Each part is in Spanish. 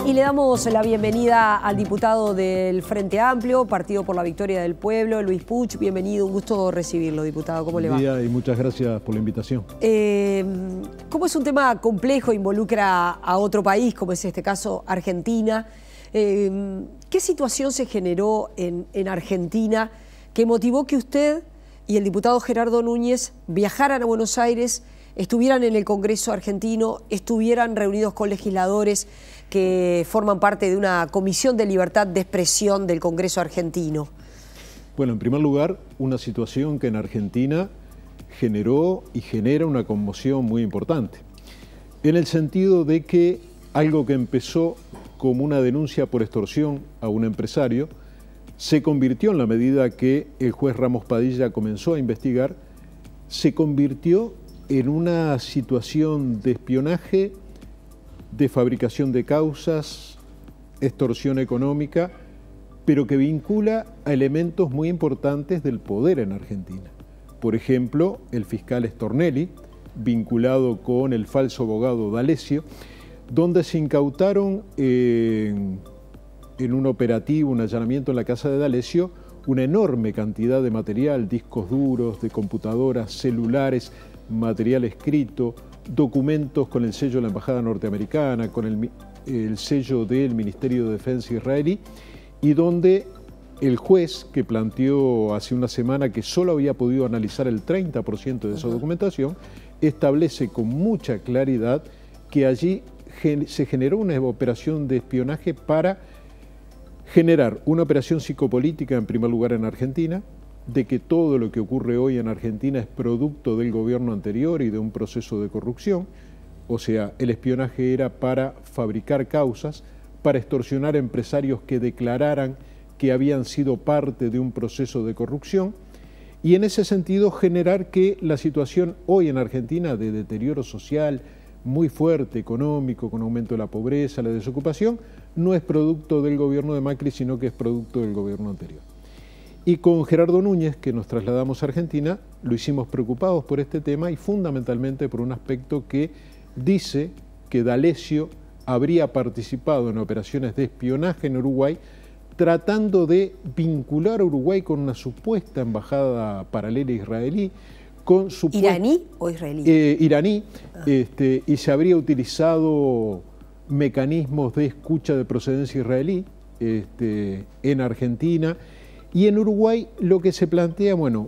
Y le damos la bienvenida al diputado del Frente Amplio, Partido por la Victoria del Pueblo, Luis Puch. Bienvenido, un gusto recibirlo, diputado. ¿Cómo le va? Buen día y muchas gracias por la invitación. Como es un tema complejo, involucra a otro país, como es este caso Argentina, ¿qué situación se generó en Argentina que motivó que usted y el diputado Gerardo Núñez viajaran a Buenos Aires, estuvieran en el Congreso argentino, estuvieran reunidos con legisladores que forman parte de una comisión de libertad de expresión del Congreso argentino? Bueno, en primer lugar, una situación que en Argentina generó y genera una conmoción muy importante, en el sentido de que algo que empezó como una denuncia por extorsión a un empresario se convirtió, en la medida que el juez Ramos Padilla comenzó a investigar, se convirtió en una situación de espionaje, de fabricación de causas, extorsión económica, pero que vincula a elementos muy importantes del poder en Argentina. Por ejemplo, el fiscal Stornelli, vinculado con el falso abogado D'Alessio, donde se incautaron en un operativo, un allanamiento en la casa de D'Alessio, una enorme cantidad de material, discos duros, de computadoras, celulares, material escrito, documentos con el sello de la Embajada Norteamericana, con el sello del Ministerio de Defensa israelí, y donde el juez, que planteó hace una semana que solo había podido analizar el 30% de esa documentación, establece con mucha claridad que allí se generó una operación de espionaje para generar una operación psicopolítica, en primer lugar en Argentina, de que todo lo que ocurre hoy en Argentina es producto del gobierno anterior y de un proceso de corrupción. O sea, el espionaje era para fabricar causas, para extorsionar a empresarios que declararan que habían sido parte de un proceso de corrupción, y en ese sentido generar que la situación hoy en Argentina de deterioro social muy fuerte, económico, con aumento de la pobreza, la desocupación, no es producto del gobierno de Macri, sino que es producto del gobierno anterior. Y con Gerardo Núñez, que nos trasladamos a Argentina, lo hicimos preocupados por este tema y fundamentalmente por un aspecto que dice que D'Alessio habría participado en operaciones de espionaje en Uruguay, tratando de vincular a Uruguay con una supuesta embajada paralela israelí, con ¿Iraní o israelí? Iraní, y se habría utilizado mecanismos de escucha de procedencia israelí en Argentina. Y en Uruguay lo que se plantea, bueno,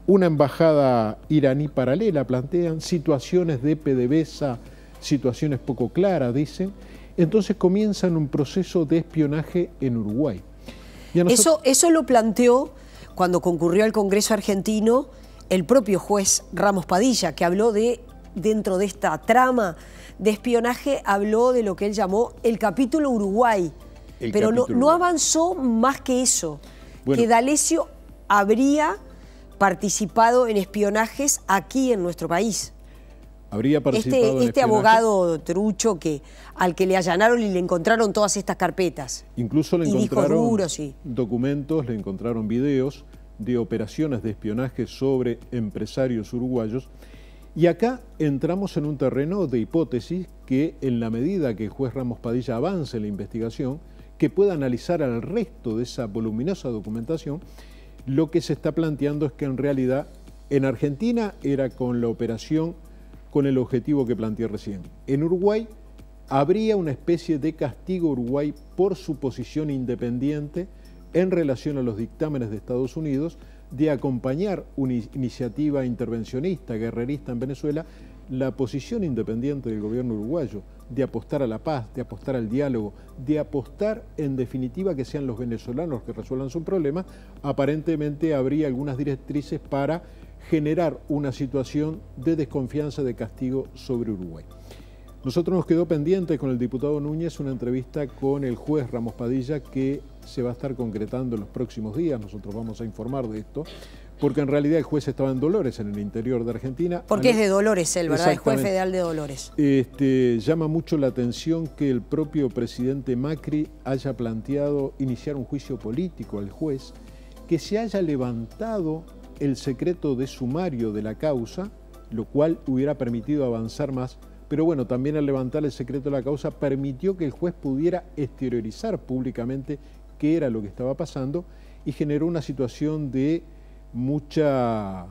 una embajada iraní paralela, plantean situaciones de PDVSA, situaciones poco claras, dicen. Entonces comienzan un proceso de espionaje en Uruguay. Eso lo planteó cuando concurrió al Congreso argentino el propio juez Ramos Padilla, que habló dentro de esta trama de espionaje, habló de lo que él llamó el capítulo Uruguay, pero no avanzó más que eso. Bueno, que D'Alessio habría participado en espionajes aquí en nuestro país. Habría participado en este abogado trucho al que le allanaron y le encontraron todas estas carpetas. Incluso le encontraron documentos, le encontraron videos de operaciones de espionaje sobre empresarios uruguayos. Y acá entramos en un terreno de hipótesis que, en la medida que el juez Ramos Padilla avance en la investigación, que pueda analizar al resto de esa voluminosa documentación, lo que se está planteando es que en realidad en Argentina era con la operación con el objetivo que planteé recién. En Uruguay habría una especie de castigo a Uruguay por su posición independiente en relación a los dictámenes de Estados Unidos de acompañar una iniciativa intervencionista, guerrerista en Venezuela, la posición independiente del gobierno uruguayo, de apostar a la paz, de apostar al diálogo, de apostar en definitiva que sean los venezolanos que resuelvan su problema. Aparentemente habría algunas directrices para generar una situación de desconfianza, de castigo sobre Uruguay. Nosotros nos quedó pendiente con el diputado Núñez una entrevista con el juez Ramos Padilla que se va a estar concretando en los próximos días. Nosotros vamos a informar de esto, porque en realidad el juez estaba en Dolores, en el interior de Argentina. Porque es de Dolores él, ¿verdad? El juez federal de Dolores. Llama mucho la atención que el propio presidente Macri haya planteado iniciar un juicio político al juez, que se haya levantado el secreto de sumario de la causa, lo cual hubiera permitido avanzar más, pero bueno, también al levantar el secreto de la causa permitió que el juez pudiera exteriorizar públicamente qué era lo que estaba pasando y generó una situación de mucha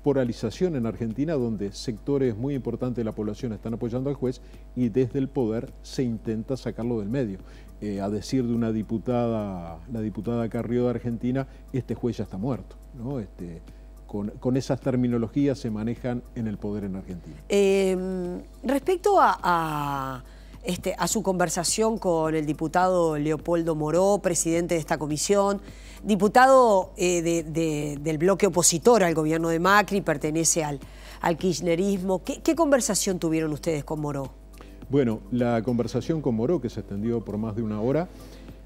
polarización en Argentina, donde sectores muy importantes de la población están apoyando al juez y desde el poder se intenta sacarlo del medio. A decir de una diputada, la diputada Carrió de Argentina, este juez ya está muerto, ¿no? Con esas terminologías se manejan en el poder en Argentina. Respecto a su conversación con el diputado Leopoldo Moró, presidente de esta comisión, diputado del bloque opositor al gobierno de Macri, pertenece al kirchnerismo. ¿Qué conversación tuvieron ustedes con Moró? Bueno, la conversación con Moró, que se extendió por más de una hora,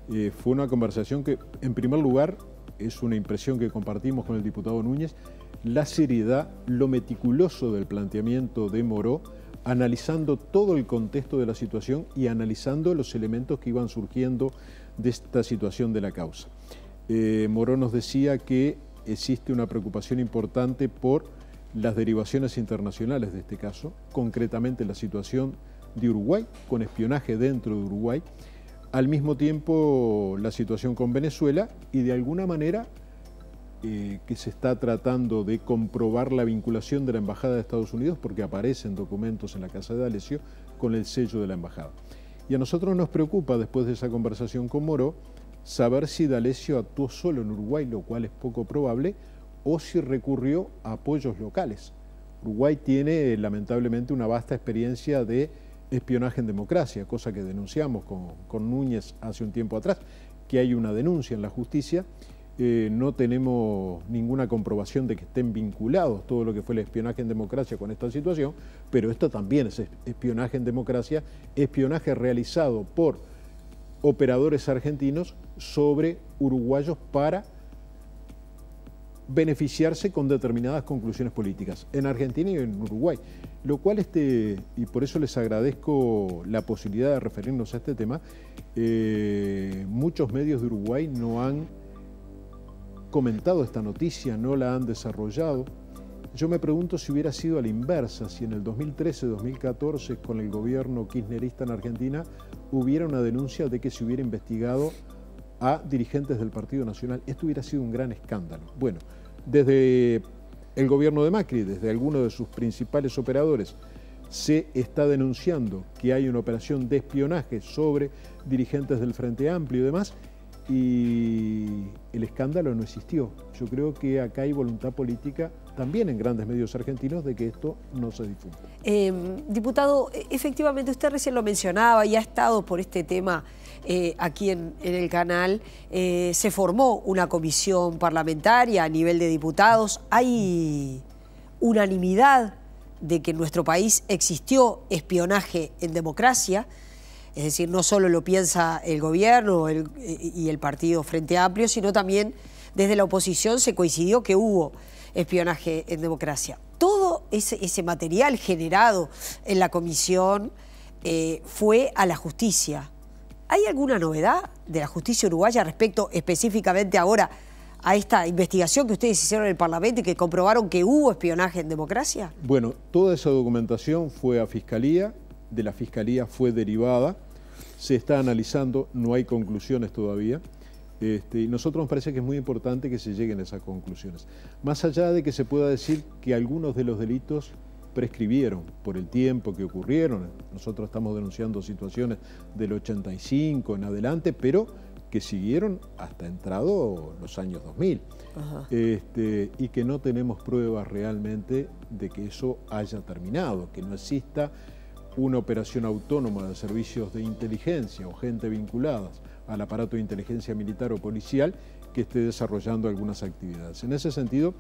fue una conversación que, en primer lugar, es una impresión que compartimos con el diputado Núñez, la seriedad, lo meticuloso del planteamiento de Moró, analizando todo el contexto de la situación y analizando los elementos que iban surgiendo de esta situación de la causa. Moró nos decía que existe una preocupación importante por las derivaciones internacionales de este caso, concretamente la situación de Uruguay, con espionaje dentro de Uruguay, al mismo tiempo la situación con Venezuela y de alguna manera que se está tratando de comprobar la vinculación de la Embajada de Estados Unidos porque aparecen documentos en la casa de D'Alessio con el sello de la Embajada. Y a nosotros nos preocupa, después de esa conversación con Moró, saber si D'Alessio actuó solo en Uruguay, lo cual es poco probable, o si recurrió a apoyos locales. Uruguay tiene lamentablemente una vasta experiencia de espionaje en democracia, cosa que denunciamos con Núñez hace un tiempo atrás, que hay una denuncia en la justicia. No tenemos ninguna comprobación de que estén vinculados todo lo que fue el espionaje en democracia con esta situación, pero esto también es espionaje en democracia, espionaje realizado por operadores argentinos sobre uruguayos para beneficiarse con determinadas conclusiones políticas en Argentina y en Uruguay, lo cual y por eso les agradezco la posibilidad de referirnos a este tema. Muchos medios de Uruguay no han comentado esta noticia, no la han desarrollado. Yo me pregunto si hubiera sido a la inversa, si en el 2013-2014 con el gobierno kirchnerista en Argentina hubiera una denuncia de que se hubiera investigado a dirigentes del Partido Nacional. Esto hubiera sido un gran escándalo. Bueno, desde el gobierno de Macri, desde algunos de sus principales operadores, se está denunciando que hay una operación de espionaje sobre dirigentes del Frente Amplio y demás, y el escándalo no existió. Yo creo que acá hay voluntad política también en grandes medios argentinos de que esto no se difunda. Diputado, efectivamente usted recién lo mencionaba y ha estado por este tema aquí en el canal. Se formó una comisión parlamentaria a nivel de diputados. Hay unanimidad de que en nuestro país existió espionaje en democracia. Es decir, no solo lo piensa el gobierno y el partido Frente Amplio, sino también desde la oposición se coincidió que hubo espionaje en democracia. Todo ese material generado en la comisión fue a la justicia. ¿Hay alguna novedad de la justicia uruguaya respecto específicamente ahora a esta investigación que ustedes hicieron en el Parlamento y que comprobaron que hubo espionaje en democracia? Bueno, toda esa documentación fue a Fiscalía. De la Fiscalía fue derivada, se está analizando, no hay conclusiones todavía, y nosotros nos parece que es muy importante que se lleguen a esas conclusiones. Más allá de que se pueda decir que algunos de los delitos prescribieron por el tiempo que ocurrieron, nosotros estamos denunciando situaciones del 85 en adelante, pero que siguieron hasta entrado los años 2000, y que no tenemos pruebas realmente de que eso haya terminado, que no exista una operación autónoma de servicios de inteligencia o gente vinculadas al aparato de inteligencia militar o policial que esté desarrollando algunas actividades. En ese sentido,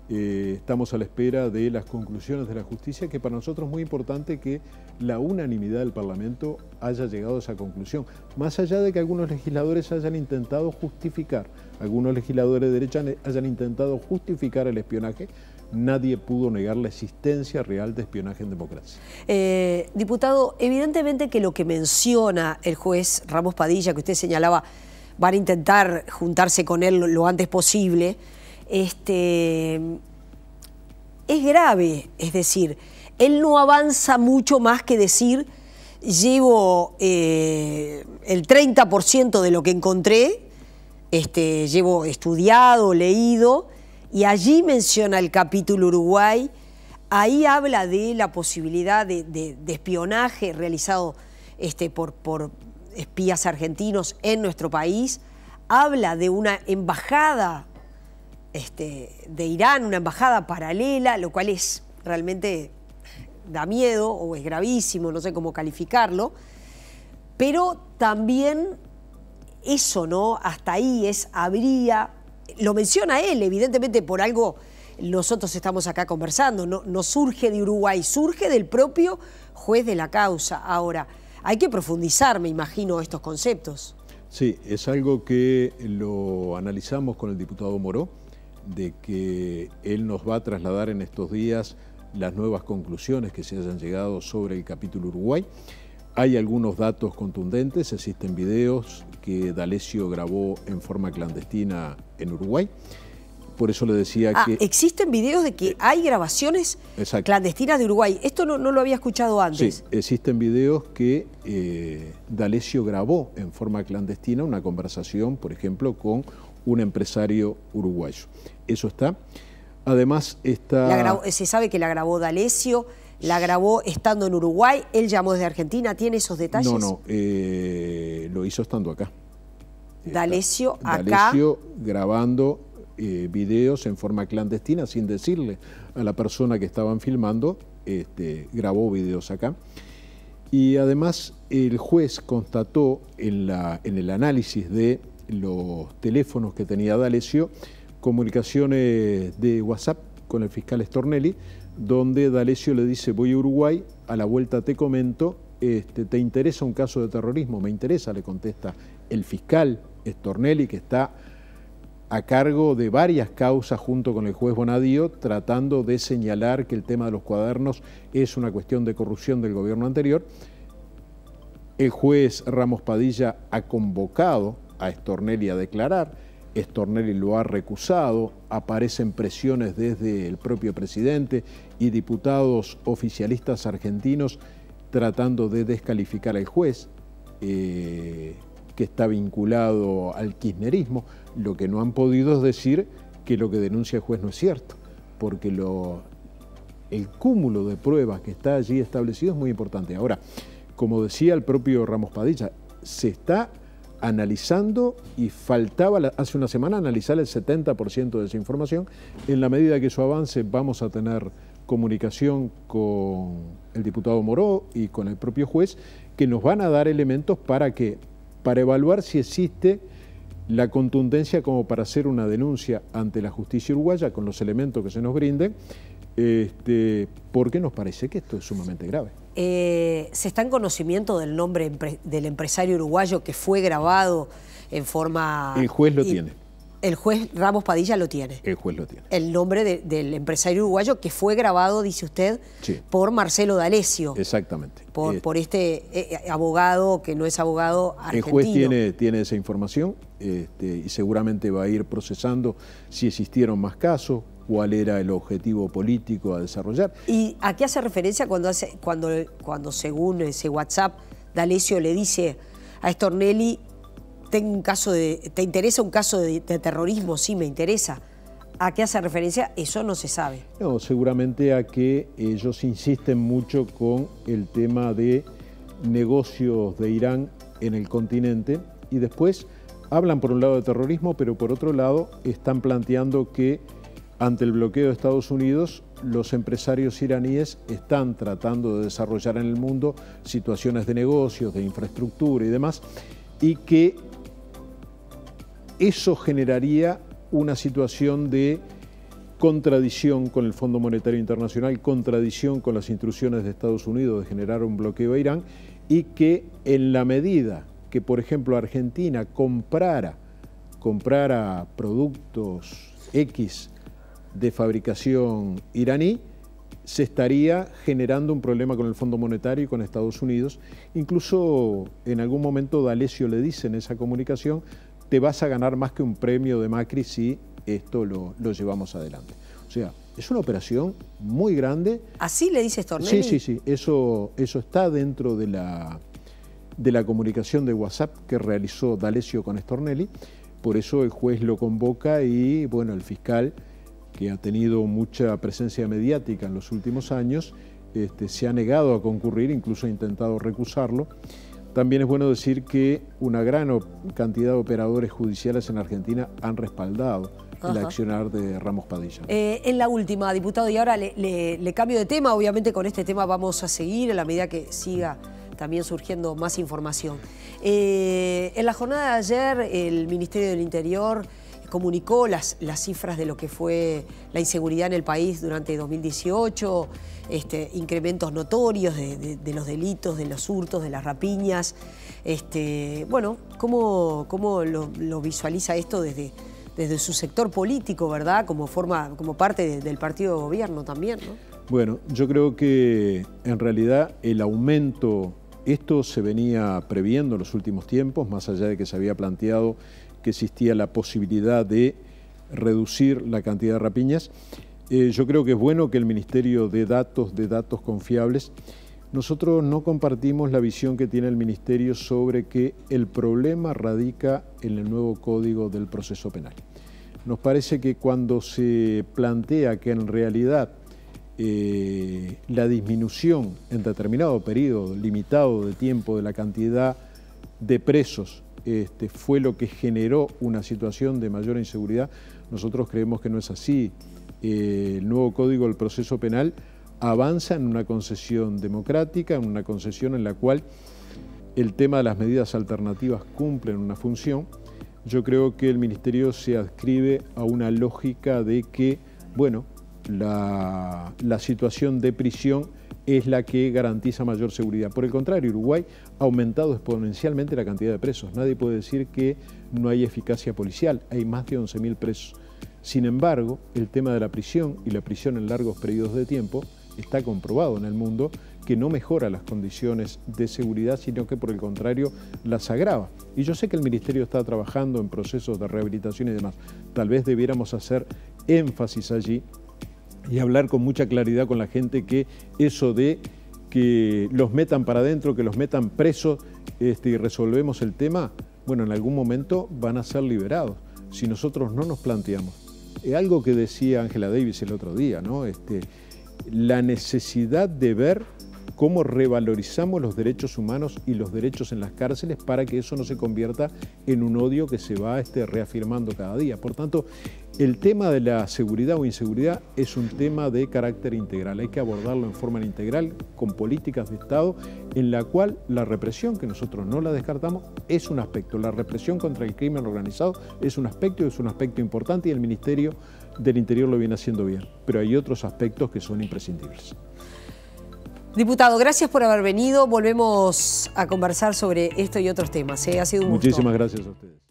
estamos a la espera de las conclusiones de la justicia, que para nosotros es muy importante que la unanimidad del Parlamento haya llegado a esa conclusión. Más allá de que algunos legisladores hayan intentado justificar, algunos legisladores de derecha hayan intentado justificar el espionaje, nadie pudo negar la existencia real de espionaje en democracia. Diputado, evidentemente que lo que menciona el juez Ramos Padilla, que usted señalaba, van a intentar juntarse con él lo antes posible, es grave. Es decir, él no avanza mucho más que decir, llevo el 30% de lo que encontré, llevo estudiado, leído, y allí menciona el capítulo Uruguay. Ahí habla de la posibilidad de espionaje realizado por espías argentinos en nuestro país. Habla de una embajada de Irán, una embajada paralela, lo cual es realmente da miedo o es gravísimo, no sé cómo calificarlo. Pero también eso, ¿no? Hasta ahí lo menciona él, evidentemente por algo nosotros estamos acá conversando, no surge de Uruguay, surge del propio juez de la causa. Ahora, hay que profundizar, me imagino, estos conceptos. Sí, es algo que lo analizamos con el diputado Moró, de que él nos va a trasladar en estos días las nuevas conclusiones que se hayan llegado sobre el capítulo Uruguay. Hay algunos datos contundentes, existen videos que D'Alessio grabó en forma clandestina en Uruguay. Por eso le decía que... existen videos de que hay grabaciones clandestinas de Uruguay. Esto no lo había escuchado antes. Sí, existen videos que D'Alessio grabó en forma clandestina una conversación, por ejemplo, con un empresario uruguayo. Eso está. Además está... se sabe que la grabó D'Alessio, la grabó estando en Uruguay, él llamó desde Argentina, ¿tiene esos detalles? No, lo hizo estando acá. D'Alessio acá. D'Alessio grabando videos en forma clandestina sin decirle a la persona que estaban filmando, grabó videos acá. Y además el juez constató en el análisis de los teléfonos que tenía D'Alessio comunicaciones de WhatsApp con el fiscal Stornelli, donde D'Alessio le dice: voy a Uruguay, a la vuelta te comento, ¿te interesa un caso de terrorismo? Me interesa, le contesta el fiscal Stornelli, que está a cargo de varias causas junto con el juez Bonadío, tratando de señalar que el tema de los cuadernos es una cuestión de corrupción del gobierno anterior. El juez Ramos Padilla ha convocado a Stornelli a declarar. Stornelli lo ha recusado, aparecen presiones desde el propio presidente y diputados oficialistas argentinos tratando de descalificar al juez, que está vinculado al kirchnerismo. Lo que no han podido es decir que lo que denuncia el juez no es cierto, porque el cúmulo de pruebas que está allí establecido es muy importante. Ahora, como decía el propio Ramos Padilla, se está analizando y faltaba hace una semana analizar el 70% de esa información. En la medida que eso avance vamos a tener comunicación con el diputado Moró y con el propio juez, que nos van a dar elementos para evaluar si existe la contundencia como para hacer una denuncia ante la justicia uruguaya con los elementos que se nos brinden, porque nos parece que esto es sumamente grave. ¿Se está en conocimiento del nombre del empresario uruguayo que fue grabado en forma... El juez lo tiene. El juez Ramos Padilla lo tiene. El juez lo tiene. El nombre del empresario uruguayo que fue grabado, dice usted, sí, por Marcelo D'Alessio. Exactamente. Por este abogado que no es abogado argentino. El juez tiene esa información y seguramente va a ir procesando si existieron más casos, cuál era el objetivo político a desarrollar. ¿Y a qué hace referencia cuando según ese WhatsApp D'Alessio le dice a Stornelli: tengo un caso ¿te interesa un caso de terrorismo? Sí, me interesa. ¿A qué hace referencia? Eso no se sabe. No, seguramente a que ellos insisten mucho con el tema de negocios de Irán en el continente y después hablan por un lado de terrorismo, pero por otro lado están planteando que ante el bloqueo de Estados Unidos, los empresarios iraníes están tratando de desarrollar en el mundo situaciones de negocios, de infraestructura y demás, y que eso generaría una situación de contradicción con el Fondo Monetario Internacional, contradicción con las instrucciones de Estados Unidos de generar un bloqueo a Irán, y que en la medida que, por ejemplo, Argentina comprara productos X de fabricación iraní, se estaría generando un problema con el Fondo Monetario y con Estados Unidos. Incluso en algún momento D'Alessio le dice en esa comunicación: te vas a ganar más que un premio de Macri si esto lo llevamos adelante. O sea, Es una operación muy grande. ¿Así le dice Stornelli? Sí. Eso está dentro de la comunicación de WhatsApp que realizó D'Alessio con Stornelli. Por eso el juez lo convoca y, bueno, el fiscal, que ha tenido mucha presencia mediática en los últimos años, se ha negado a concurrir, incluso ha intentado recusarlo. También es bueno decir que una gran cantidad de operadores judiciales en Argentina han respaldado el accionar de Ramos Padilla. En la última, diputado, y ahora le cambio de tema. Obviamente con este tema vamos a seguir en la medida que siga también surgiendo más información. En la jornada de ayer el Ministerio del Interior comunicó las cifras de lo que fue la inseguridad en el país durante 2018, incrementos notorios de los delitos, de los hurtos, de las rapiñas. Bueno, ¿cómo lo visualiza esto desde su sector político, verdad? Como parte del partido de gobierno también, ¿no? Bueno, yo creo que en realidad el aumento, esto se venía previendo en los últimos tiempos, más allá de que se había planteado que existía la posibilidad de reducir la cantidad de rapiñas. Yo creo que es bueno que el Ministerio dé datos confiables. Nosotros no compartimos la visión que tiene el Ministerio sobre que el problema radica en el nuevo Código del Proceso Penal. Nos parece que cuando se plantea que en realidad la disminución en determinado periodo limitado de tiempo de la cantidad de presos fue lo que generó una situación de mayor inseguridad, nosotros creemos que no es así. El nuevo Código del Proceso Penal avanza en una concesión democrática, en una concesión en la cual el tema de las medidas alternativas cumplen una función. Yo creo que el Ministerio se adscribe a una lógica de que, bueno, la situación de prisión es la que garantiza mayor seguridad. Por el contrario, Uruguay ha aumentado exponencialmente la cantidad de presos. Nadie puede decir que no hay eficacia policial, hay más de 11.000 presos. Sin embargo, el tema de la prisión y la prisión en largos periodos de tiempo está comprobado en el mundo que no mejora las condiciones de seguridad, sino que por el contrario las agrava. Y yo sé que el Ministerio está trabajando en procesos de rehabilitación y demás. Tal vez debiéramos hacer énfasis allí y hablar con mucha claridad con la gente que eso de que los metan para adentro, que los metan presos y resolvemos el tema, bueno, en algún momento van a ser liberados. Si nosotros no nos planteamos, algo que decía Angela Davis el otro día, ¿no? La necesidad de ver cómo revalorizamos los derechos humanos y los derechos en las cárceles para que eso no se convierta en un odio que se va reafirmando cada día. Por tanto, el tema de la seguridad o inseguridad es un tema de carácter integral. Hay que abordarlo en forma integral, con políticas de Estado, en la cual la represión, que nosotros no la descartamos, es un aspecto. La represión contra el crimen organizado es un aspecto importante y el Ministerio del Interior lo viene haciendo bien. Pero hay otros aspectos que son imprescindibles. Diputado, gracias por haber venido. Volvemos a conversar sobre esto y otros temas. Ha sido un gusto. Muchísimas gracias a ustedes.